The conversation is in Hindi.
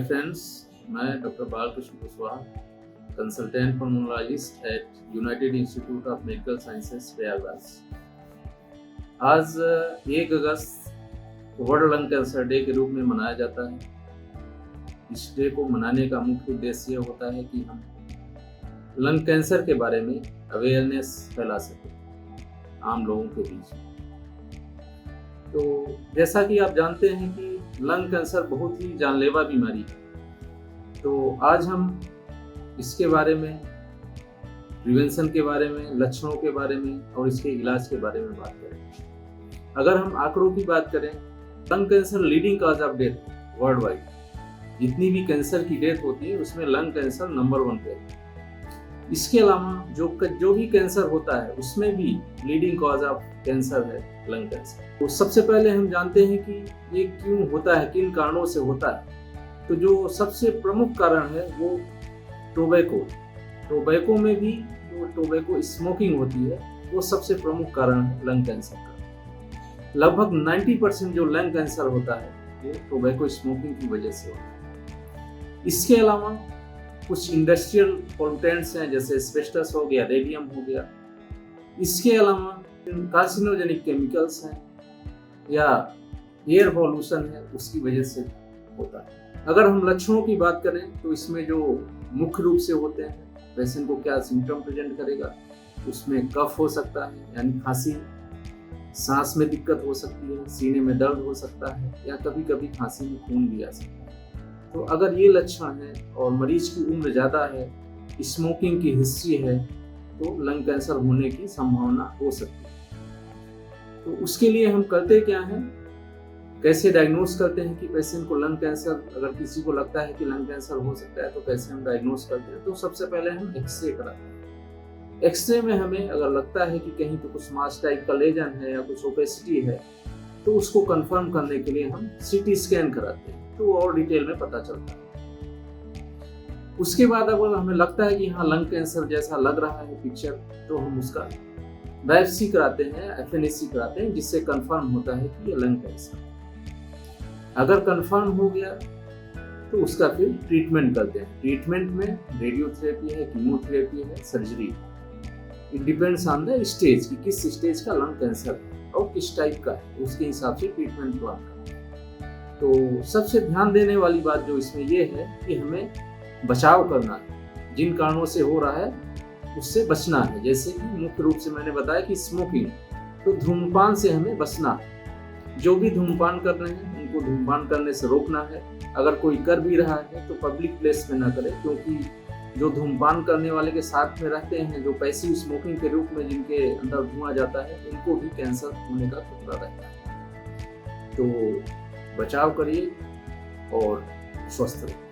हाय फ्रेंड्स, मैं doctor Balkrishna Kushwaha, consultant pulmonologist at United Institute of Medical Sciences Prayagraj. आज 1 अगस्त वर्ल्ड लंग कैंसर डे के रूप में मनाया जाता है। इस डे को मनाने का मुख्य उद्देश्य ये होता है कि हम लंग कैंसर के बारे में अवेयरनेस फैला सकें आम लोगों के बीच। तो जैसा कि आप जानते हैं कि लंग कैंसर बहुत ही जानलेवा बीमारी है, तो आज हम इसके बारे में, प्रिवेंशन के बारे में, लक्षणों के बारे में और इसके इलाज के बारे में बात करें। अगर हम आंकड़ों की बात करें, lung cancer leading cause of death world wide. जितनी भी कैंसर की डेथ होती है उसमें लंग कैंसर नंबर 1 पे है। इसके अलावा जो भी कैंसर होता है उसमें भी लीडिंग कॉज ऑफ कैंसर है लंग कैंसर। तो सबसे पहले हम जानते हैं कि ये क्यों होता है, किन कारणों से होता है। तो जो सबसे प्रमुख कारण है वो टोबैको में भी जो टोबैको स्मोकिंग होती है वो सबसे प्रमुख कारण है लंग कैंसर का। लगभग 90% जो लंग कैंसर होता है वो टोबैको स्मोकिंग की वजह से होता है। इसके अलावा कुछ इंडस्ट्रियल पोल्यूटेंट्स हैं, जैसे एस्बेस्टस हो गया, रेडियम हो गया। इसके अलावा कार्सिनोजेनिक केमिकल्स हैं या एयर पॉल्यूशन है, उसकी वजह से होता है। अगर हम लक्षणों की बात करें तो इसमें जो मुख्य रूप से होते हैं, पेशेंट को क्या सिम्टम प्रेजेंट करेगा, उसमें कफ हो सकता है यानी खांसी, सांस में दिक्कत हो सकती है, सीने में दर्द हो सकता है या कभी कभी खांसी में खून भी आ सकता है। तो अगर ये लक्षण है और मरीज की उम्र ज़्यादा है, स्मोकिंग की हिस्ट्री है, तो लंग कैंसर होने की संभावना हो सकती है। तो उसके लिए हम करते क्या हैं, कैसे डायग्नोस करते हैं कि पेशेंट को लंग कैंसर, अगर किसी को लगता है कि लंग कैंसर हो सकता है तो कैसे हम डायग्नोस करते हैं। तो सबसे पहले हम एक्सरे कराते हैं। एक्सरे में हमें अगर लगता है कि कहीं तो कुछ मास टाइप का लेजन है या कुछ ओपेसिटी है, तो उसको कंफर्म करने के लिए हम सीटी स्कैन कराते हैं, तो और डिटेल में पता चलता है। उसके बाद अगर हमें लगता है कि हाँ लंग कैंसर जैसा लग रहा है पिक्चर, तो हम उसका बायोप्सी कराते हैं, एफएनएसी कराते हैं, जिससे कंफर्म होता है कि ये लंग कैंसर। अगर कंफर्म हो गया तो उसका फिर ट्रीटमेंट करते हैं। ट्रीटमेंट में रेडियोथेरेपी है, कीमोथेरेपी है, सर्जरी है। It depends on the stage कि किस स्टेज का लंग कैंसर है और किस टाइप का है, उसके हिसाब से ट्रीटमेंट प्लान करते हैं। तो सबसे ध्यान देने वाली बात जो इसमें ये है कि हमें बचाव करना है, जिन कारणों से हो रहा है उससे बचना है। जैसे कि मुख्य रूप से मैंने बताया कि स्मोकिंग, तो धूम्रपान से हमें बचना है। जो भी धूम्रपान कर रहे हैं उनको धूम्रपान करने से रोकना है। अगर कोई कर भी रहा है तो पब्लिक प्लेस में ना करे, क्योंकि जो धूम्रपान करने वाले के साथ में रहते हैं, जो पैसिव स्मोकिंग के रूप में जिनके अंदर धुआं जाता है, उनको भी कैंसर होने का खतरा रहता है। तो बचाव करिए और स्वस्थ रहिए।